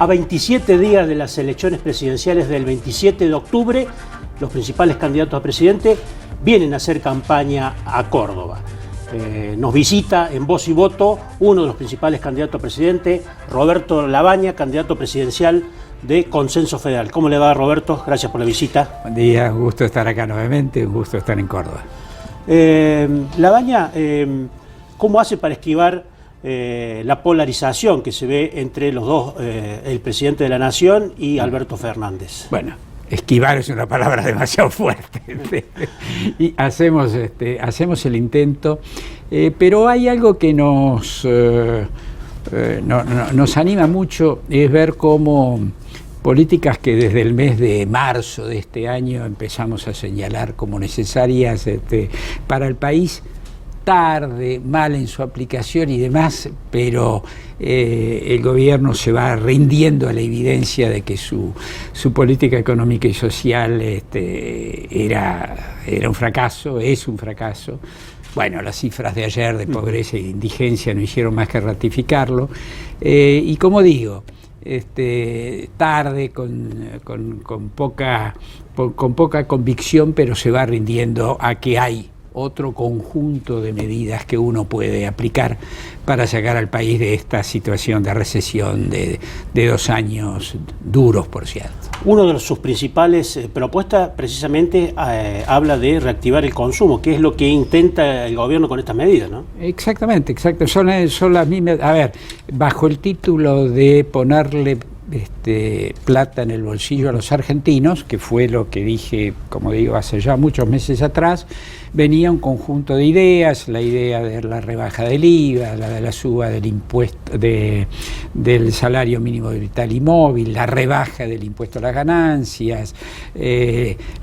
A 27 días de las elecciones presidenciales del 27 de octubre, los principales candidatos a presidente vienen a hacer campaña a Córdoba. Nos visita en voz y voto uno de los principales candidatos a presidente, Roberto Labaña, candidato presidencial de Consenso Federal. ¿Cómo le va, Roberto? Gracias por la visita. Buen día, un gusto estar acá nuevamente, un gusto estar en Córdoba. Labaña, ¿cómo hace para esquivar la polarización que se ve entre los dos, el presidente de la Nación y Alberto Fernández? Bueno, esquivar es una palabra demasiado fuerte. Y hacemos el intento, pero hay algo que nos anima mucho, es ver cómo políticas que desde el mes de marzo de este año empezamos a señalar como necesarias para el país, tarde, mal en su aplicación y demás, pero el gobierno se va rindiendo a la evidencia de que su política económica y social era un fracaso, es un fracaso. Bueno, las cifras de ayer de pobreza e indigencia no hicieron más que ratificarlo. Y como digo, tarde, con poca convicción, pero se va rindiendo a que hay otro conjunto de medidas que uno puede aplicar para sacar al país de esta situación de recesión de 2 años duros, por cierto. Uno de sus principales propuestas precisamente habla de reactivar el consumo, que es lo que intenta el gobierno con estas medidas, ¿no? Exactamente, exacto. Son las mismas. A ver, bajo el título de ponerle plata en el bolsillo a los argentinos, que fue lo que dije, como digo, hace ya muchos meses atrás, venía un conjunto de ideas, la idea de la rebaja del IVA, la de la suba del impuesto del salario mínimo vital y móvil, la rebaja del impuesto a las ganancias,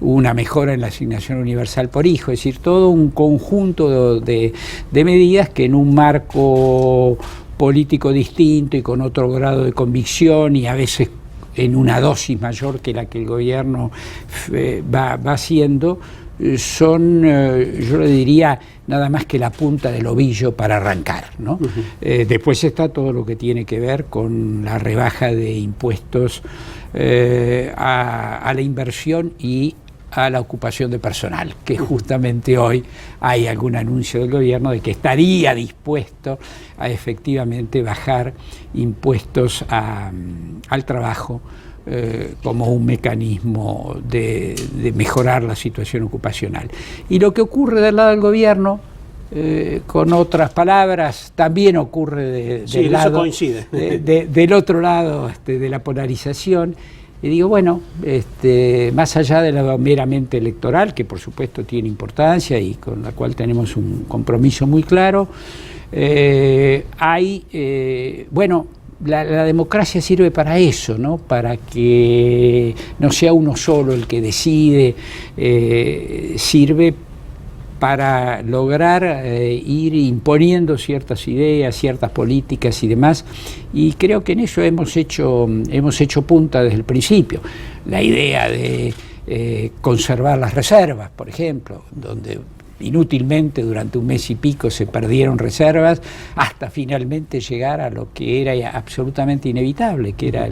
una mejora en la asignación universal por hijo, es decir, todo un conjunto de medidas que en un marco político distinto y con otro grado de convicción y a veces en una dosis mayor que la que el gobierno va haciendo, son, yo le diría, nada más que la punta del ovillo para arrancar, ¿no? Después está todo lo que tiene que ver con la rebaja de impuestos a la inversión y a la ocupación de personal, que justamente hoy hay algún anuncio del gobierno de que estaría dispuesto a efectivamente bajar impuestos al trabajo como un mecanismo de mejorar la situación ocupacional. Y lo que ocurre del lado del gobierno, con otras palabras, también ocurre del lado, del otro lado de la polarización. Y digo, bueno, más allá de lo meramente electoral, que por supuesto tiene importancia y con la cual tenemos un compromiso muy claro, la democracia sirve para eso, ¿no? Para que no sea uno solo el que decide, sirve para lograr ir imponiendo ciertas ideas, ciertas políticas y demás, y creo que en eso hemos hecho punta desde el principio. La idea de conservar las reservas, por ejemplo, donde inútilmente durante un mes y pico se perdieron reservas hasta finalmente llegar a lo que era absolutamente inevitable, que era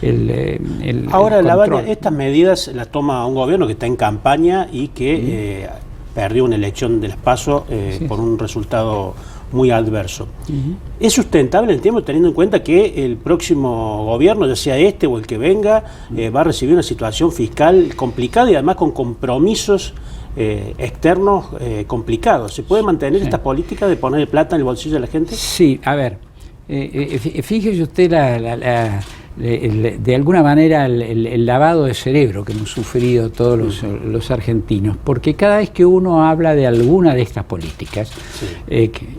el Ahora, Labaña, estas medidas las toma un gobierno que está en campaña y que perdió una elección de las PASO por un resultado muy adverso. ¿Es sustentable el tiempo, teniendo en cuenta que el próximo gobierno, ya sea este o el que venga, va a recibir una situación fiscal complicada y además con compromisos externos complicados? ¿Se puede mantener esta política de poner plata en el bolsillo de la gente? Sí, a ver, fíjese usted de alguna manera el lavado de cerebro que hemos sufrido todos los argentinos, porque cada vez que uno habla de alguna de estas políticas,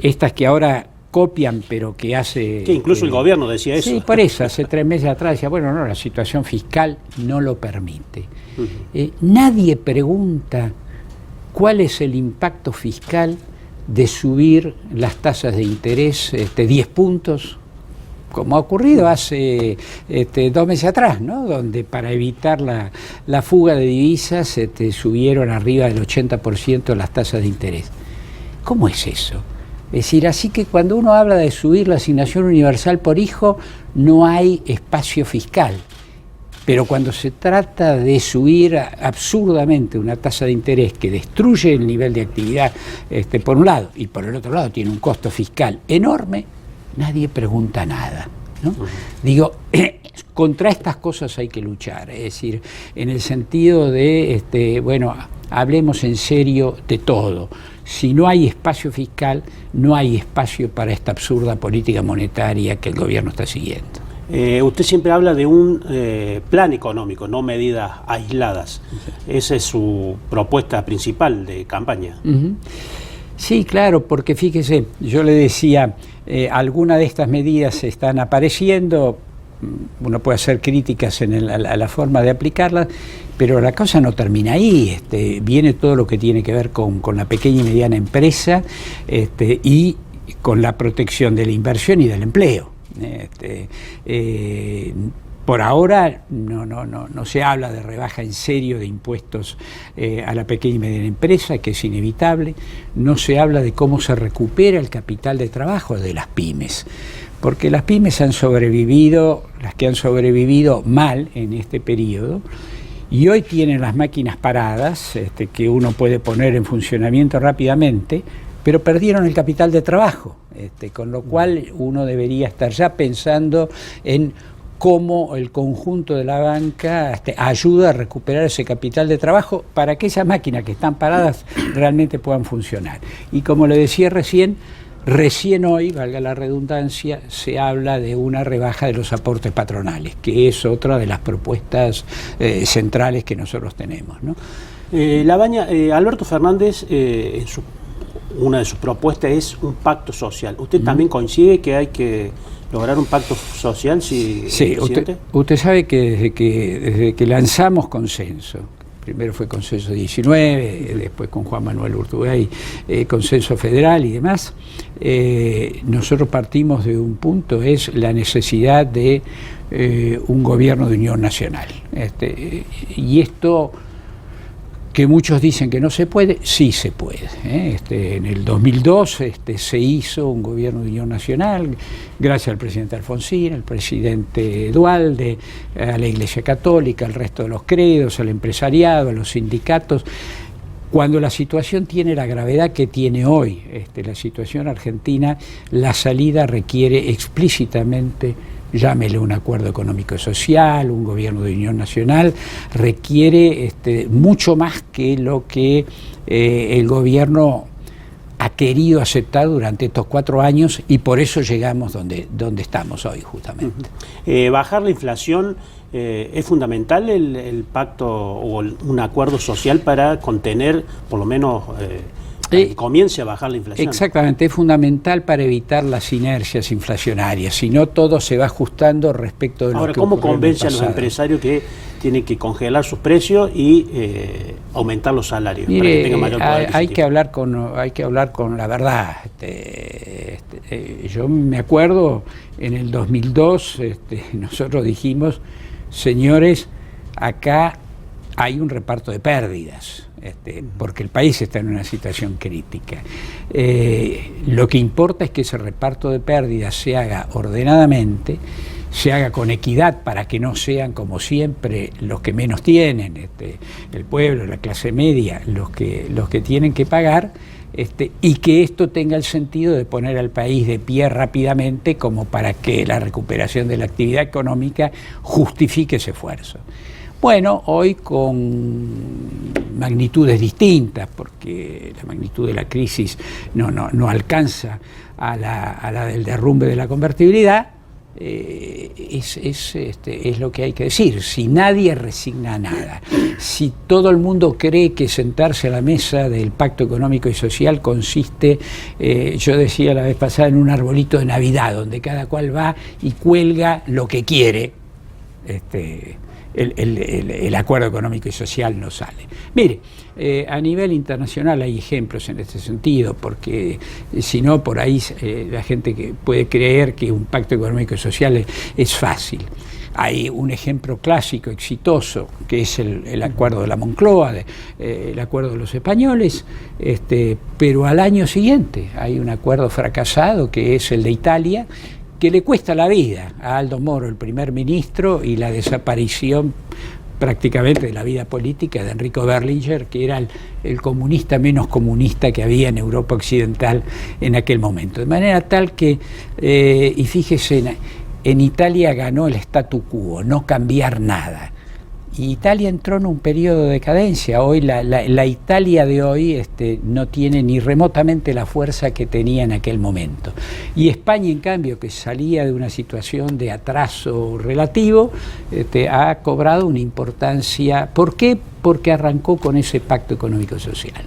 estas que ahora copian, pero que hace... Que incluso el gobierno decía eso. Sí, por eso, hace 3 meses atrás decía, bueno, no, la situación fiscal no lo permite. Nadie pregunta cuál es el impacto fiscal de subir las tasas de interés 10 puntos, como ha ocurrido hace 2 meses atrás, ¿no? Donde para evitar la fuga de divisas subieron arriba del 80% las tasas de interés. ¿Cómo es eso? Es decir, así que cuando uno habla de subir la asignación universal por hijo, no hay espacio fiscal. Pero cuando se trata de subir absurdamente una tasa de interés que destruye el nivel de actividad, por un lado, y por el otro lado tiene un costo fiscal enorme, nadie pregunta nada, ¿no? Digo, contra estas cosas hay que luchar, es decir, en el sentido de, bueno, hablemos en serio de todo. Si no hay espacio fiscal, no hay espacio para esta absurda política monetaria que el gobierno está siguiendo. Usted siempre habla de un plan económico, no medidas aisladas. Esa es su propuesta principal de campaña. Sí, claro, porque fíjese, yo le decía, algunas de estas medidas están apareciendo, uno puede hacer críticas a la forma de aplicarlas, pero la cosa no termina ahí. Viene todo lo que tiene que ver con la pequeña y mediana empresa y con la protección de la inversión y del empleo. Por ahora no se habla de rebaja en serio de impuestos a la pequeña y mediana empresa, que es inevitable. No se habla de cómo se recupera el capital de trabajo de las pymes, porque las pymes han sobrevivido, las que han sobrevivido mal en este periodo, y hoy tienen las máquinas paradas, que uno puede poner en funcionamiento rápidamente, pero perdieron el capital de trabajo, con lo cual uno debería estar ya pensando en cómo el conjunto de la banca ayuda a recuperar ese capital de trabajo para que esas máquinas que están paradas realmente puedan funcionar. Y como le decía recién hoy, valga la redundancia, se habla de una rebaja de los aportes patronales, que es otra de las propuestas centrales que nosotros tenemos, ¿no? Alberto Fernández, una de sus propuestas es un pacto social. ¿Usted también coincide que hay que lograr un pacto social? Sí, usted sabe que desde que lanzamos Consenso, primero fue Consenso 19, después con Juan Manuel Urtubey, Consenso Federal y demás, nosotros partimos de un punto, es la necesidad de un gobierno de unión nacional. Y esto, que muchos dicen que no se puede, sí se puede. En el 2002 se hizo un gobierno de unión nacional, gracias al presidente Alfonsín, al presidente Duhalde, a la Iglesia Católica, al resto de los credos, al empresariado, a los sindicatos. Cuando la situación tiene la gravedad que tiene hoy, la situación argentina, la salida requiere explícitamente, llámele un acuerdo económico y social, un gobierno de unión nacional, requiere mucho más que lo que el gobierno ha querido aceptar durante estos 4 años, y por eso llegamos donde estamos hoy, justamente. Bajar la inflación, ¿es fundamental el pacto o un acuerdo social para contener, por lo menos, comience a bajar la inflación? Exactamente, es fundamental para evitar las inercias inflacionarias, si no todo se va ajustando respecto de lo que ocurrió en el pasado. Ahora, ¿cómo convence a los empresarios que tienen que congelar sus precios y aumentar los salarios? Mire, para que tengan mayor poder hay que hablar con la verdad. Yo me acuerdo, en el 2002, nosotros dijimos, señores, acá hay un reparto de pérdidas, porque el país está en una situación crítica. Lo que importa es que ese reparto de pérdidas se haga ordenadamente, se haga con equidad, para que no sean, como siempre, los que menos tienen, el pueblo, la clase media, los que tienen que pagar, y que esto tenga el sentido de poner al país de pie rápidamente, como para que la recuperación de la actividad económica justifique ese esfuerzo. Bueno, hoy con magnitudes distintas, porque la magnitud de la crisis no alcanza a la del derrumbe de la convertibilidad, es lo que hay que decir. Si nadie resigna nada, si todo el mundo cree que sentarse a la mesa del Pacto Económico y Social consiste, yo decía la vez pasada, en un arbolito de Navidad, donde cada cual va y cuelga lo que quiere, el acuerdo económico y social no sale. Mire, a nivel internacional hay ejemplos en este sentido, porque si no, por ahí la gente que puede creer que un pacto económico y social es fácil. Hay un ejemplo clásico, exitoso, que es el acuerdo de la Moncloa, el acuerdo de los españoles, pero al año siguiente hay un acuerdo fracasado, que es el de Italia, que le cuesta la vida a Aldo Moro, el primer ministro, y la desaparición prácticamente de la vida política de Enrico Berlinguer, que era el comunista menos comunista que había en Europa Occidental en aquel momento. De manera tal que, y fíjese, en Italia ganó el statu quo, no cambiar nada. Y Italia entró en un periodo de decadencia. Hoy la Italia de hoy no tiene ni remotamente la fuerza que tenía en aquel momento. Y España, en cambio, que salía de una situación de atraso relativo, ha cobrado una importancia. ¿Por qué? Porque arrancó con ese pacto económico-social.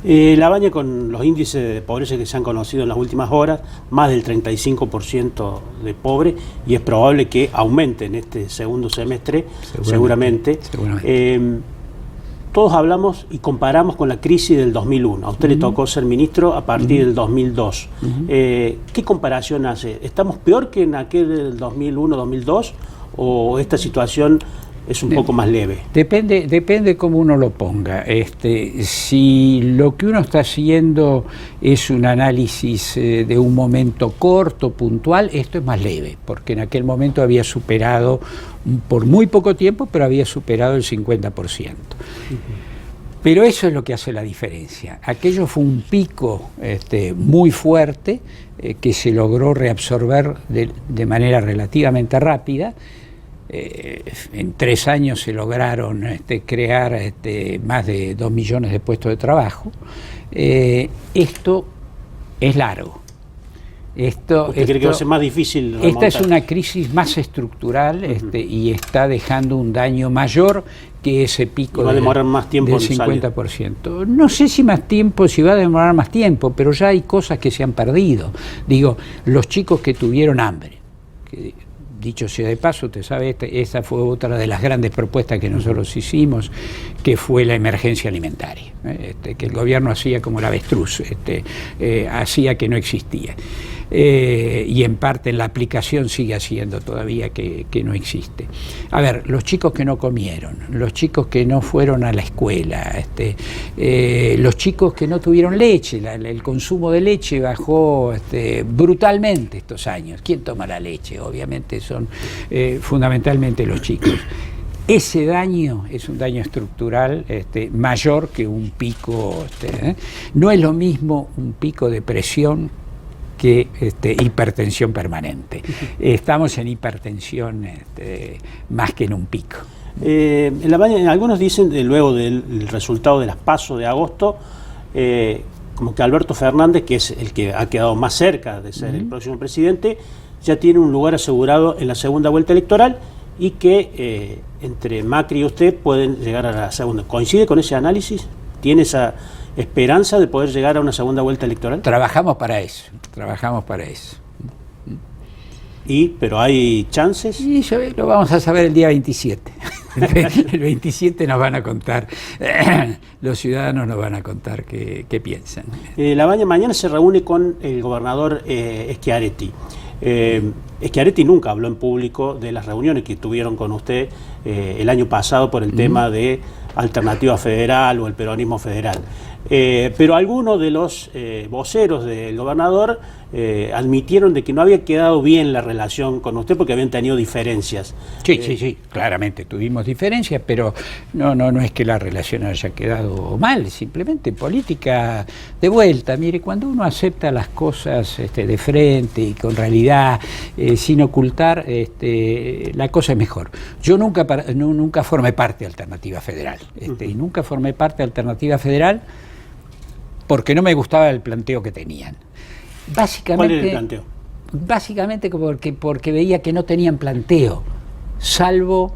Labaña, con los índices de pobreza que se han conocido en las últimas horas, más del 35% de pobres, y es probable que aumente en este segundo semestre, seguramente. Todos hablamos y comparamos con la crisis del 2001. A usted le tocó ser ministro a partir del 2002. ¿Qué comparación hace? ¿Estamos peor que en aquel del 2001-2002 o esta situación es un poco más leve? Depende cómo uno lo ponga. Si lo que uno está haciendo es un análisis de un momento corto, puntual, esto es más leve, porque en aquel momento había superado, por muy poco tiempo, pero había superado el 50%. Pero eso es lo que hace la diferencia. Aquello fue un pico muy fuerte que se logró reabsorber de manera relativamente rápida. En 3 años se lograron crear más de 2 millones de puestos de trabajo. Esto es largo. ¿Usted cree que va a ser más difícil remontar? Esta es una crisis más estructural y está dejando un daño mayor que ese pico va a demorar más tiempo del 50%. No sé si más tiempo, si va a demorar más tiempo, pero ya hay cosas que se han perdido. Digo, los chicos que tuvieron hambre, dicho sea de paso, usted sabe, esa fue otra de las grandes propuestas que nosotros hicimos, que fue la emergencia alimentaria, que el gobierno hacía como el avestruz, hacía que no existía. Y en parte en la aplicación sigue haciendo todavía que no existe. A ver, los chicos que no comieron, los chicos que no fueron a la escuela, los chicos que no tuvieron leche, el consumo de leche bajó brutalmente estos años. ¿Quién toma la leche? Obviamente son fundamentalmente los chicos. Ese daño es un daño estructural mayor que un pico. No es lo mismo un pico de presión que hipertensión permanente. Estamos en hipertensión más que en un pico. Algunos dicen, luego del resultado de las PASO de agosto, como que Alberto Fernández, que es el que ha quedado más cerca de ser el próximo presidente, ya tiene un lugar asegurado en la segunda vuelta electoral y que entre Macri y usted pueden llegar a la segunda. ¿Coincide con ese análisis? ¿Tiene esa esperanza de poder llegar a una segunda vuelta electoral? Trabajamos para eso. ¿Pero hay chances? Y lo vamos a saber el día 27. El 27 nos van a contar, los ciudadanos nos van a contar qué piensan. Labaña mañana se reúne con el gobernador Schiaretti. Schiaretti nunca habló en público de las reuniones que tuvieron con usted el año pasado por el tema de Alternativa Federal o el peronismo federal. Pero algunos de los voceros del gobernador admitieron de que no había quedado bien la relación con usted porque habían tenido diferencias. Sí, claramente tuvimos diferencias, pero no es que la relación haya quedado mal, simplemente política de vuelta. Mire, cuando uno acepta las cosas de frente y con realidad, sin ocultar, la cosa es mejor. Yo nunca formé parte de Alternativa Federal, y nunca formé parte de Alternativa Federal porque no me gustaba el planteo que tenían. Básicamente, ¿cuál era el planteo? Básicamente porque veía que no tenían planteo, salvo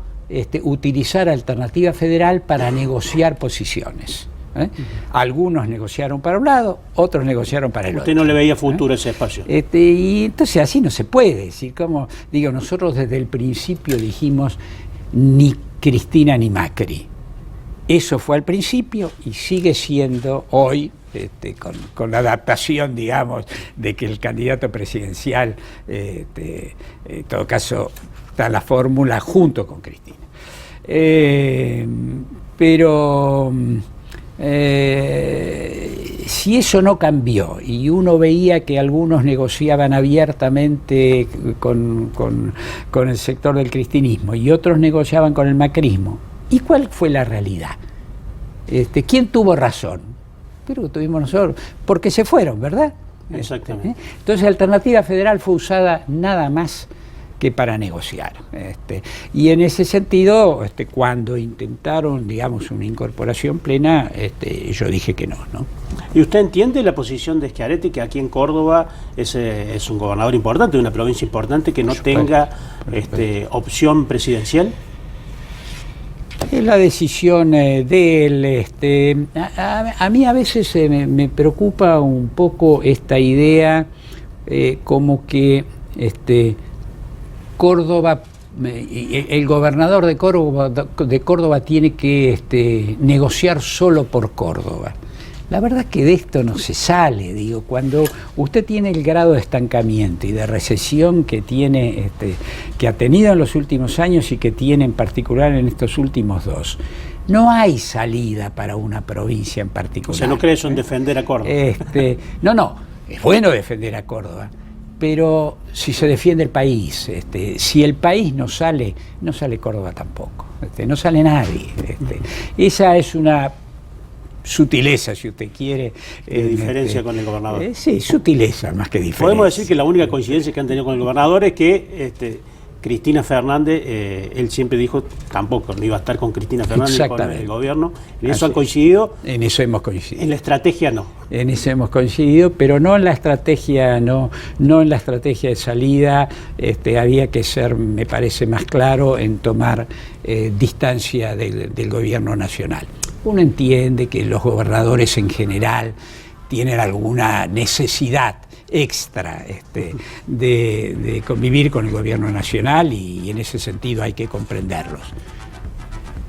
utilizar Alternativa Federal para negociar posiciones. Algunos negociaron para un lado, otros negociaron para el otro. ¿Usted no le veía futuro a ese espacio? Y entonces así no se puede decir. Nosotros desde el principio dijimos ni Cristina ni Macri. Eso fue al principio y sigue siendo hoy, con la adaptación, digamos, de que el candidato presidencial, en todo caso, está la fórmula junto con Cristina. Pero si eso no cambió y uno veía que algunos negociaban abiertamente con el sector del cristinismo y otros negociaban con el macrismo, ¿y cuál fue la realidad? ¿Quién tuvo razón? Pero tuvimos nosotros, porque se fueron, ¿verdad? Exactamente. Entonces la alternativa federal fue usada nada más que para negociar. Y en ese sentido, cuando intentaron, digamos, una incorporación plena, yo dije que no. ¿Y usted entiende la posición de Schiaretti, que aquí en Córdoba es un gobernador importante, de una provincia importante, que no tenga opción presidencial? Es la decisión de él. A mí a veces me preocupa un poco esta idea como que Córdoba, el gobernador de Córdoba tiene que negociar solo por Córdoba. La verdad que de esto no se sale, digo, cuando usted tiene el grado de estancamiento y de recesión que tiene, que ha tenido en los últimos años y que tiene en particular en estos últimos 2. No hay salida para una provincia en particular. O sea, ¿no cree eso en defender a Córdoba? No, es bueno defender a Córdoba, pero si se defiende el país, si el país no sale Córdoba tampoco, no sale nadie. Esa es una sutileza, si usted quiere. De diferencia con el gobernador. Sí, sutileza más que diferencia. Podemos decir que la única coincidencia que han tenido con el gobernador es que Cristina Fernández, él siempre dijo tampoco no iba a estar con Cristina Fernández con el gobierno. En eso han coincidido. En eso hemos coincidido. En la estrategia no. En eso hemos coincidido, pero no en la estrategia, no en la estrategia de salida. Había que ser, me parece, más claro en tomar distancia del gobierno nacional. Uno entiende que los gobernadores en general tienen alguna necesidad extra de convivir con el gobierno nacional y en ese sentido hay que comprenderlos,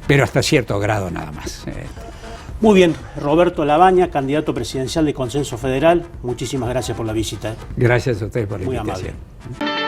pero hasta cierto grado nada más. Muy bien, Roberto Labaña, candidato presidencial de Consenso Federal, muchísimas gracias por la visita. Gracias a ustedes por la Muy invitación. Amable.